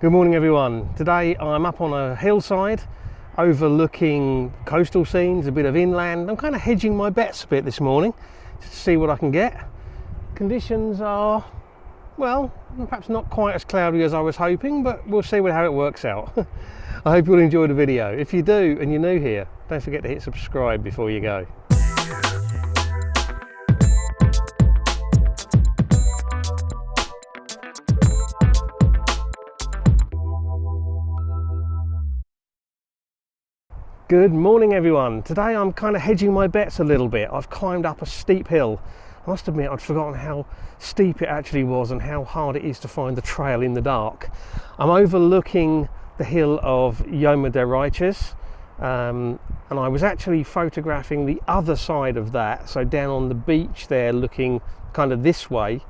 Good morning everyone. Today I'm up on a hillside overlooking coastal scenes, a bit of inland. I'm kind of hedging my bets a bit this morning just to see what I can get. Conditions are, well, perhaps not quite as cloudy as I was hoping, but we'll see how it works out. I hope you'll enjoy the video. If you do and you're new here, don't forget to hit subscribe before you go. Good morning everyone. Today I'm kind of hedging my bets a little bit. I've climbed up a steep hill. I must admit I'd forgotten how steep it actually was and how hard it is to find the trail in the dark. I'm overlooking the hill of Yoma de Raiches, and I was actually photographing the other side of that, so down on the beach there looking kind of this way,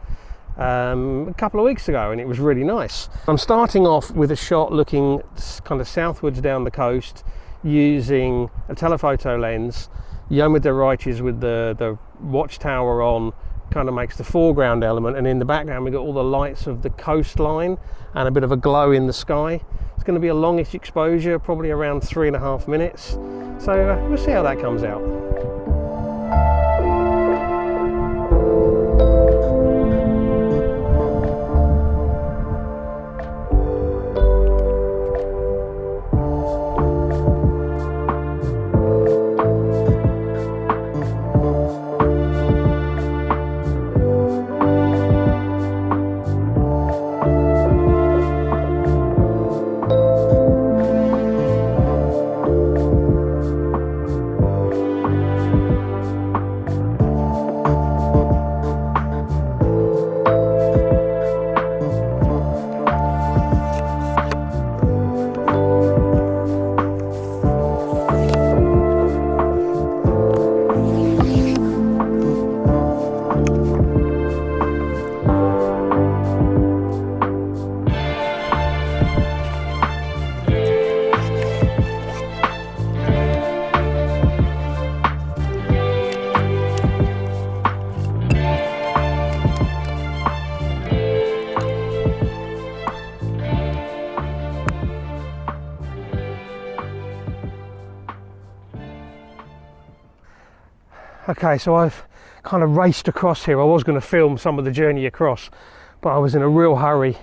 a couple of weeks ago, and it was really nice. I'm starting off with a shot looking kind of southwards down the coast using a telephoto lens. Yoma de Raiches with the watchtower on kind of makes the foreground element, and in the background we've got all the lights of the coastline and a bit of a glow in the sky. It's going to be a longish exposure, probably around 3.5 minutes, so we'll see how that comes out. Okay, so I've kind of raced across here. I was going to film some of the journey across, but I was in a real hurry.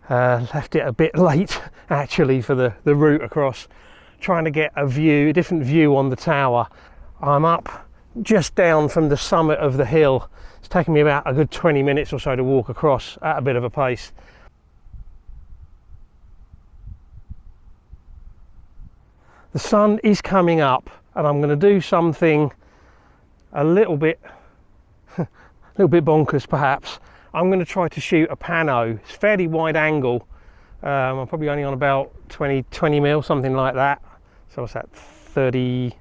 Left it a bit late actually for the route across, trying to get a different view on the tower. I'm up just down from the summit of the hill. It's taken me about a good 20 minutes or so to walk across at a bit of a pace. The sun is coming up, and I'm going to do something a little bit bonkers perhaps. I'm going to try to shoot a pano. It's fairly wide angle. I'm probably only on about 20 mil, something like that. So what's that, 32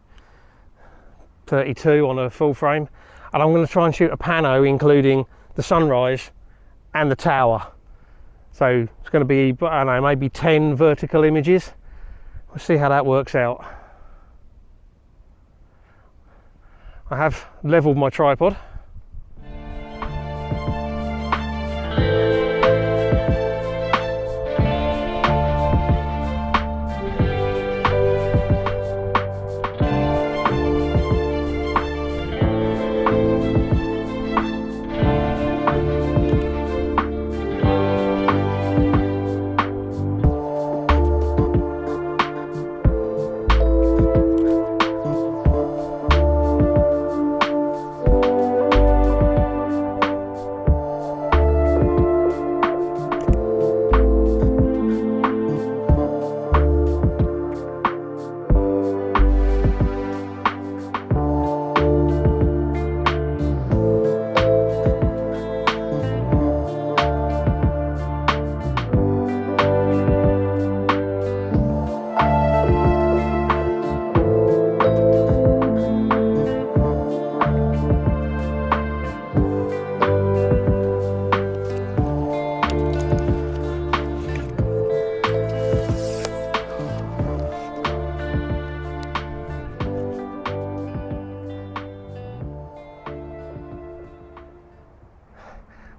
on a full frame. And I'm going to try and shoot a pano including the sunrise and the tower. So it's going to be, I don't know, maybe 10 vertical images. We'll see how that works out. I have leveled my tripod.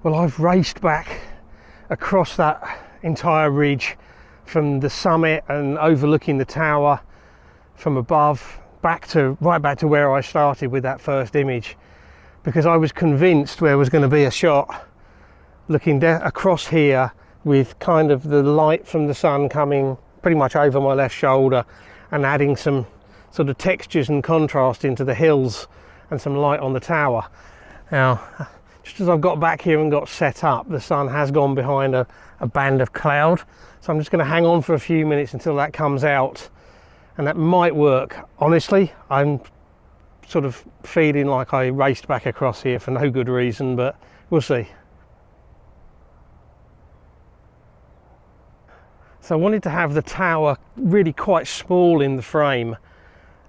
Well, I've raced back across that entire ridge from the summit and overlooking the tower from above right back to where I started with that first image, because I was convinced there was going to be a shot looking across here with kind of the light from the sun coming pretty much over my left shoulder and adding some sort of textures and contrast into the hills and some light on the tower. Now, just as I've got back here and got set up, the sun has gone behind a band of cloud, so I'm just going to hang on for a few minutes until that comes out, and that might work. Honestly, I'm sort of feeling like I raced back across here for no good reason, but we'll see. So I wanted to have the tower really quite small in the frame,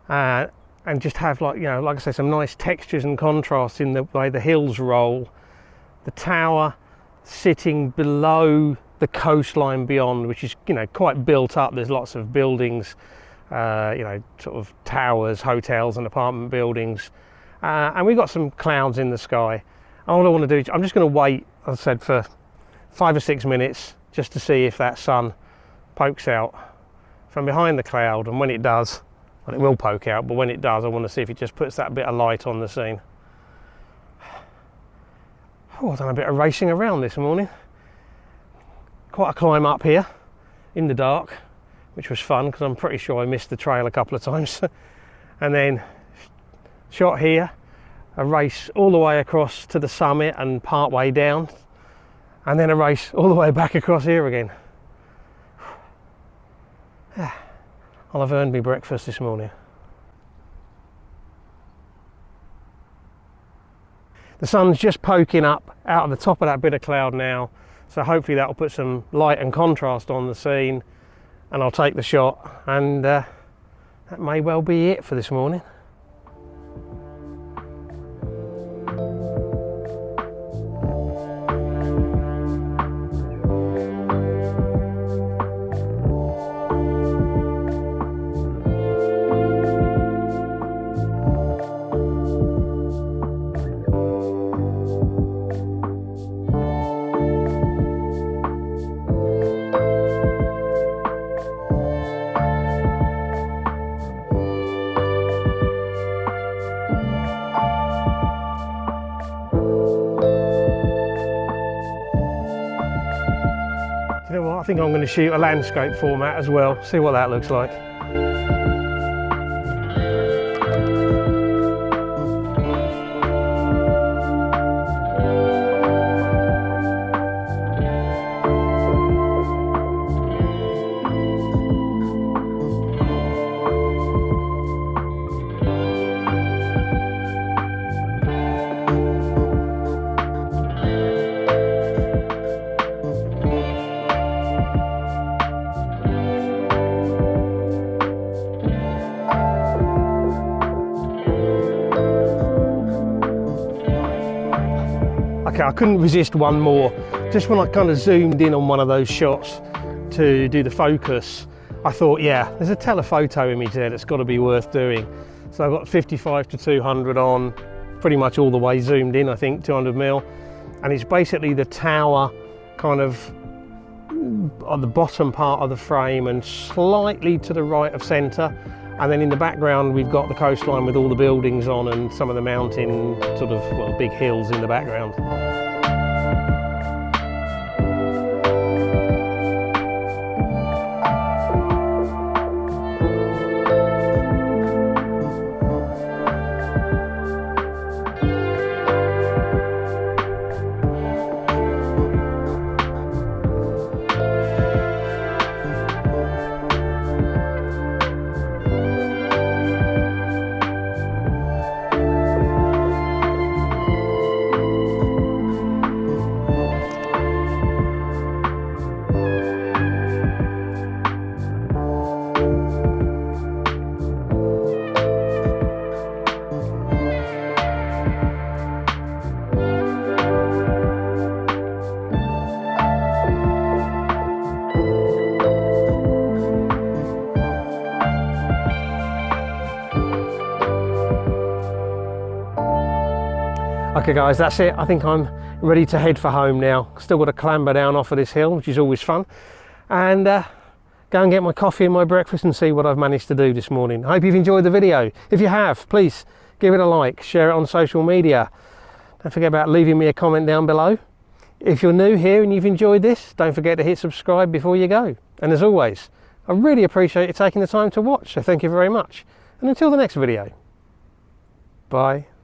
and just have, like, you know, like I say, some nice textures and contrasts in the way the hills roll. The tower sitting below the coastline beyond, which is, you know, quite built up. There's lots of buildings, you know, sort of towers, hotels and apartment buildings, and we've got some clouds in the sky. And all I want to do, I'm just going to wait, as I said, for 5 or 6 minutes just to see if that sun pokes out from behind the cloud, and when it does, well, it will poke out, but when it does, I want to see if it just puts that bit of light on the scene. Oh, I've done a bit of racing around this morning. Quite a climb up here in the dark, which was fun because I'm pretty sure I missed the trail a couple of times. And then shot here, a race all the way across to the summit and part way down, and then a race all the way back across here again. I'll have earned me breakfast this morning. The sun's just poking up out of the top of that bit of cloud now, so hopefully that will put some light and contrast on the scene, and I'll take the shot, and that may well be it for this morning. You know what, I think I'm going to shoot a landscape format as well, see what that looks like. Okay, I couldn't resist one more. Just when I kind of zoomed in on one of those shots to do the focus, I thought, yeah, there's a telephoto image there that's got to be worth doing. So I've got 55 to 200 on, pretty much all the way zoomed in, I think, 200 mil. And it's basically the tower kind of on the bottom part of the frame and slightly to the right of centre. And then in the background, we've got the coastline with all the buildings on and some of the mountain sort of, well, big hills in the background. Okay guys, that's it. I think I'm ready to head for home now. Still got to clamber down off of this hill, which is always fun. And go and get my coffee and my breakfast and see what I've managed to do this morning. I hope you've enjoyed the video. If you have, please give it a like, share it on social media. Don't forget about leaving me a comment down below. If you're new here and you've enjoyed this, don't forget to hit subscribe before you go. And as always, I really appreciate you taking the time to watch, so thank you very much. And until the next video, bye.